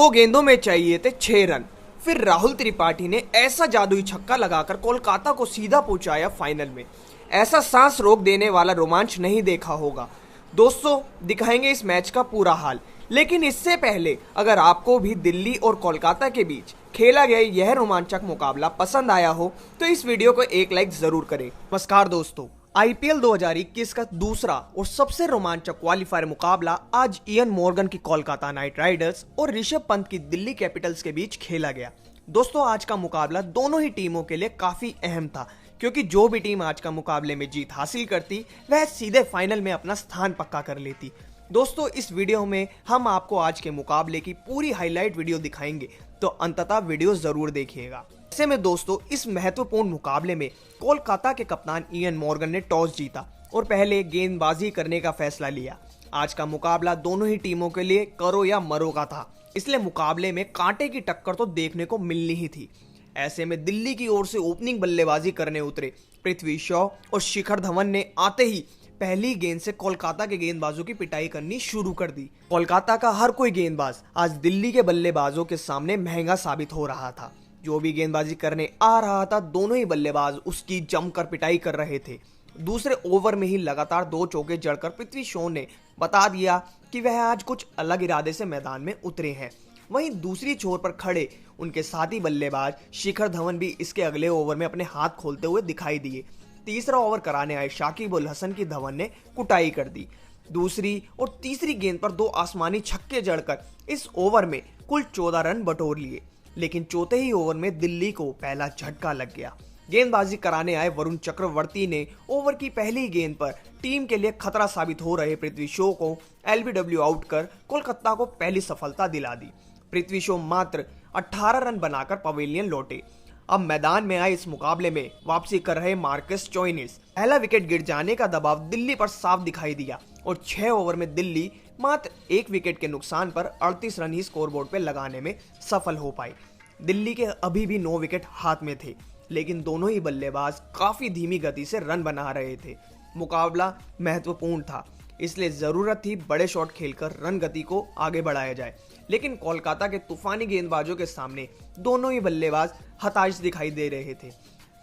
2 गेंदों में चाहिए थे 6 रन। फिर राहुल त्रिपाठी ने ऐसा जादुई छक्का लगाकर कोलकाता को सीधा पहुंचाया फाइनल में। ऐसा सांस रोक देने वाला रोमांच नहीं देखा होगा। दोस्तों, दिखाएंगे इस मैच का पूरा हाल, लेकिन इससे पहले अगर आपको भी दिल्ली और कोलकाता के बीच खेला गया यह रोमांचक मुकाबला पसंद आया हो तो इस वीडियो को एक लाइक जरूर करें। नमस्कार दोस्तों, आईपीएल 2021 का दूसरा और सबसे रोमांचक क्वालिफायर मुकाबला आज इयन मॉर्गन की कोलकाता नाइट राइडर्स और ऋषभ पंत की दिल्ली कैपिटल्स के बीच खेला गया। दोस्तों, आज का मुकाबला दोनों ही टीमों के लिए काफी अहम था, क्योंकि जो भी टीम आज का मुकाबले में जीत हासिल करती वह सीधे फाइनल में अपना स्थान पक्का कर लेती। दोस्तों, इस वीडियो में हम आपको आज के मुकाबले की पूरी हाईलाइट वीडियो दिखाएंगे, तो अंततः वीडियो जरूर देखिएगा। ऐसे में दोस्तों, इस महत्वपूर्ण मुकाबले में कोलकाता के कप्तान इयन मॉर्गन ने टॉस जीता और पहले गेंदबाजी करने का फैसला लिया। आज का मुकाबला दोनों ही टीमों के लिए करो या मरो का था, इसलिए मुकाबले में कांटे की टक्कर तो देखने को मिलनी ही थी। ऐसे में दिल्ली की ओर से ओपनिंग बल्लेबाजी करने उतरे पृथ्वी शॉ और शिखर धवन ने आते ही पहली गेंद से कोलकाता के गेंदबाजों की पिटाई करनी शुरू कर दी। कोलकाता का हर कोई गेंदबाज आज दिल्ली के बल्लेबाजों के सामने महंगा साबित हो रहा था। जो भी गेंदबाजी करने आ रहा था, दोनों ही बल्लेबाज उसकी जमकर पिटाई कर रहे थे। दूसरे ओवर में ही लगातार 2 चौके जड़कर पृथ्वी शॉ ने बता दिया कि वह आज कुछ अलग इरादे से मैदान में उतरे हैं। वहीं दूसरी छोर पर खड़े उनके साथी बल्लेबाज शिखर धवन भी इसके अगले ओवर में अपने हाथ खोलते हुए दिखाई दिए। तीसरा ओवर कराने आए शाकिब उल हसन की धवन ने कुटाई कर दी। दूसरी और तीसरी गेंद पर 2 आसमानी छक्के जड़कर इस ओवर में कुल 14 रन बटोर लिए, लेकिन चौथे ही ओवर में दिल्ली को पहला झटका लग गया। गेंदबाजी कराने आए वरुण चक्रवर्ती ने ओवर की पहली गेंद पर टीम के लिए खतरा साबित हो रहे पृथ्वी शॉ को एलबीडब्ल्यू आउट कर कोलकाता को पहली सफलता दिला दी। पृथ्वी शॉ मात्र 18 रन बनाकर पवेलियन लौटे। अब मैदान में आए इस मुकाबले में वापसी कर रहे मार्कस स्टोइनिस। पहला विकेट गिर जाने का दबाव दिल्ली पर साफ दिखाई दिया और 6 ओवर में दिल्ली मात्र 1 विकेट के नुकसान पर 38 रन ही स्कोरबोर्ड पर लगाने में सफल हो पाई। दिल्ली के अभी भी 9 विकेट हाथ में थे, लेकिन दोनों ही बल्लेबाज काफी धीमी गति से रन बना रहे थे। मुकाबला महत्वपूर्ण था, इसलिए जरूरत थी बड़े शॉट खेलकर रन गति को आगे बढ़ाया जाए, लेकिन कोलकाता के तूफानी गेंदबाजों के सामने दोनों ही बल्लेबाज हताश दिखाई दे रहे थे।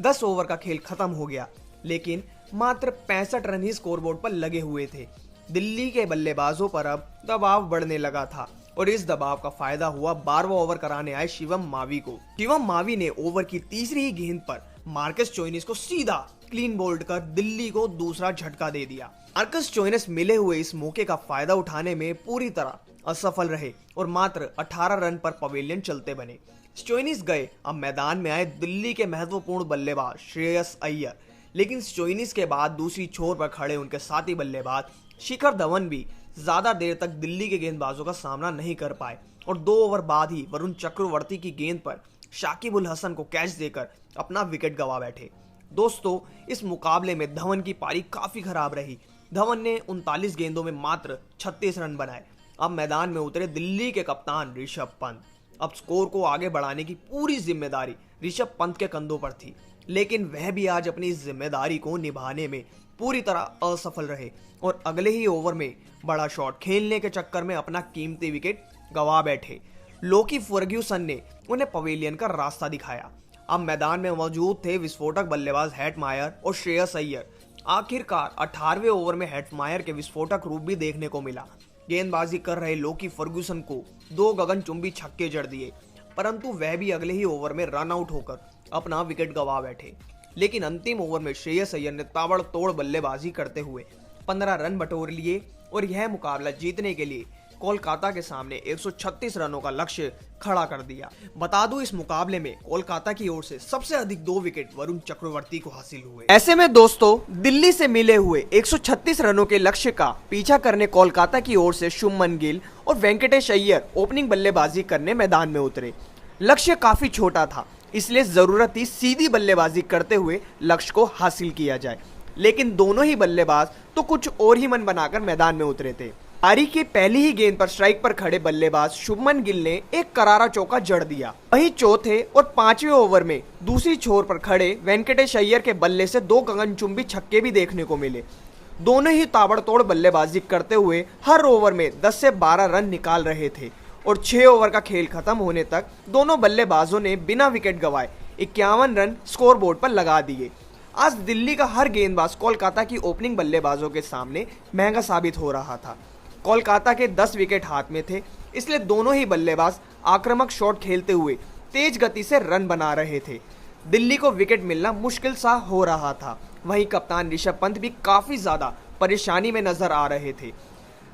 10 ओवर का खेल खत्म हो गया, लेकिन मात्र 65 रन ही स्कोरबोर्ड पर लगे हुए थे। दिल्ली के बल्लेबाजों पर अब दबाव बढ़ने लगा था और इस दबाव का फायदा हुआ 12वां ओवर कराने आए शिवम मावी को। शिवम मावी ने ओवर की तीसरी ही गेंद पर मार्कस स्टोइनिस को सीधा क्लीन बोल्ड कर दिल्ली को दूसरा झटका दे दिया। मार्कस स्टोइनिस मिले हुए इस मौके का फायदा उठाने में पूरी तरह असफल रहे और मात्र 18 रन पर पवेलियन चलते बने। स्टोइनिस गए। अब मैदान में आए दिल्ली के महत्वपूर्ण बल्लेबाज श्रेयस अय्यर, लेकिन स्टोइनिस के बाद दूसरी छोर पर खड़े उनके साथी बल्लेबाज शिखर धवन भी ज्यादा देर तक दिल्ली के गेंदबाजों का सामना नहीं कर पाए और 2 ओवर बाद ही वरुण चक्रवर्ती की गेंद पर शाकिब उल हसन को कैच देकर अपना विकेट गंवा बैठे। दोस्तों, इस मुकाबले में धवन की पारी काफी खराब रही। धवन ने 39 गेंदों में मात्र 36 रन बनाए। अब मैदान में उतरे दिल्ली के कप्तान ऋषभ पंत। अब स्कोर को आगे बढ़ाने की पूरी जिम्मेदारी ऋषभ पंत के कंधों पर थी, लेकिन वह भी आज अपनी इस जिम्मेदारी को निभाने में पूरी तरह असफल रहे और अगले ही ओवर में बड़ा शॉट खेलने के चक्कर में अपना कीमती विकेट गंवा बैठे। लोकी फर्ग्यूसन ने उन्हें पवेलियन का रास्ता दिखाया। अब मैदान में मौजूद थे विस्फोटक बल्लेबाज हेटमायर और श्रेयस अय्यर। आखिरकार 18वें ओवर में हेटमायर के विस्फोटक रूप भी देखने को मिला। गेंदबाजी कर रहे लोकी फर्ग्यूसन को 2 गगनचुंबी छक्के जड़ दिए, परंतु वह भी अगले ही ओवर में रन आउट होकर अपना विकेट गंवा बैठे। लेकिन अंतिम ओवर में श्रेयस अय्यर ने ताबड़तोड़ बल्लेबाजी करते हुए 15 रन बटोर लिए और यह मुकाबला जीतने के लिए कोलकाता के सामने 136 रनों का लक्ष्य खड़ा कर दिया। बता दूं, इस मुकाबले में कोलकाता की ओर से सबसे अधिक 2 विकेट वरुण चक्रवर्ती को हासिल हुए। ऐसे में दोस्तों, दिल्ली से मिले हुए 136 रनों के लक्ष्य का पीछा करने कोलकाता की ओर से शुभमन गिल और वेंकटेश अय्यर ओपनिंग बल्लेबाजी करने मैदान में उतरे। लक्ष्य काफी छोटा था, इसलिए जरूरत थी सीधी बल्लेबाजी करते हुए लक्ष्य को हासिल किया जाए, लेकिन दोनों ही बल्लेबाज तो कुछ और ही मन बनाकर मैदान में उतरे थे। पारी की पहली ही गेंद पर स्ट्राइक पर खड़े बल्लेबाज शुभमन गिल ने एक करारा चौका जड़ दिया। वहीं चौथे और 5वें ओवर में दूसरी छोर पर खड़े वेंकटेश अय्यर के बल्ले से 2 गगनचुंबी छक्के भी देखने को मिले। दोनों ही ताबड़तोड़ बल्लेबाजी करते हुए हर ओवर में 10 से 12 रन निकाल रहे थे और 6 ओवर का खेल खत्म होने तक दोनों बल्लेबाजों ने बिना विकेट गंवाए 51 रन स्कोर बोर्ड पर लगा दिए। आज दिल्ली का हर गेंदबाज कोलकाता की ओपनिंग बल्लेबाजों के सामने महंगा साबित हो रहा था। कोलकाता के 10 विकेट हाथ में थे, इसलिए दोनों ही बल्लेबाज आक्रामक शॉट खेलते हुए तेज गति से रन बना रहे थे। दिल्ली को विकेट मिलना मुश्किल सा हो रहा था। वहीं कप्तान ऋषभ पंत भी काफी ज्यादा परेशानी में नजर आ रहे थे।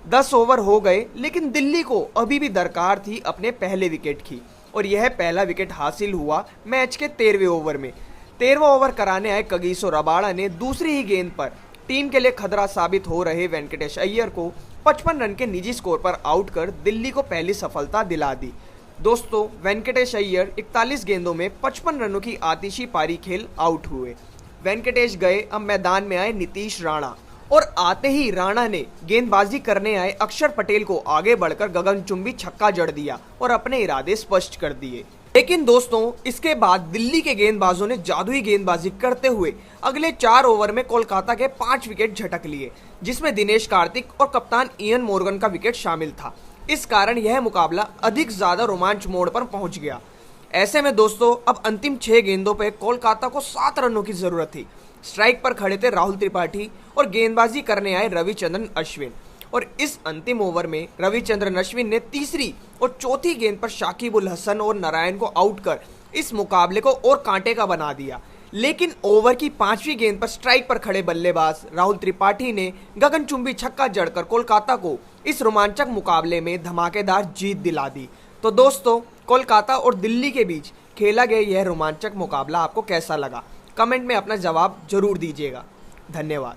10 ओवर हो गए, लेकिन दिल्ली को अभी भी दरकार थी अपने पहले विकेट की, और यह पहला विकेट हासिल हुआ मैच के 13वें ओवर में। 13वां ओवर कराने आए कगिसो रबाड़ा ने दूसरी ही गेंद पर टीम के लिए खतरा साबित हो रहे वेंकटेश अय्यर को 55 रन के निजी स्कोर पर आउट कर दिल्ली को पहली सफलता दिला दी। दोस्तों, वेंकटेश अय्यर 41 गेंदों में 55 रनों की आतिशी पारी खेल आउट हुए। वेंकटेश गए, अब मैदान में आए नीतीश राणा, और आते ही राणा ने गेंदबाजी करने आए अक्षर पटेल को आगे बढ़कर गगनचुंबी छक्का जड़ दिया और अपने इरादे स्पष्ट कर दिए। लेकिन दोस्तों, इसके बाद दिल्ली के गेंदबाजों ने जादुई गेंदबाजी करते हुए अगले 4 ओवर में कोलकाता के 5 विकेट झटक लिए, जिसमें दिनेश कार्तिक और कप्तान इयन मोर्गन का विकेट शामिल था। इस कारण यह मुकाबला अधिक ज्यादा रोमांच मोड़ पर पहुंच गया। ऐसे में दोस्तों, अब अंतिम 6 गेंदों पर कोलकाता को 7 रनों की जरूरत थी। स्ट्राइक पर खड़े थे राहुल त्रिपाठी और गेंदबाजी करने आए रविचंद्रन अश्विन, और इस अंतिम ओवर में रविचंद्रन अश्विन ने तीसरी और चौथी गेंद पर शाकिब उल हसन और नारायण को आउट कर इस मुकाबले को और कांटे का बना दिया। लेकिन ओवर की 5वीं गेंद पर स्ट्राइक पर खड़े बल्लेबाज राहुल त्रिपाठी ने गगनचुंबी छक्का जड़कर कोलकाता को इस रोमांचक मुकाबले में धमाकेदार जीत दिला दी। तो दोस्तों, कोलकाता और दिल्ली के बीच खेला गया यह रोमांचक मुकाबला आपको कैसा लगा? कमेंट में अपना जवाब जरूर दीजिएगा। धन्यवाद।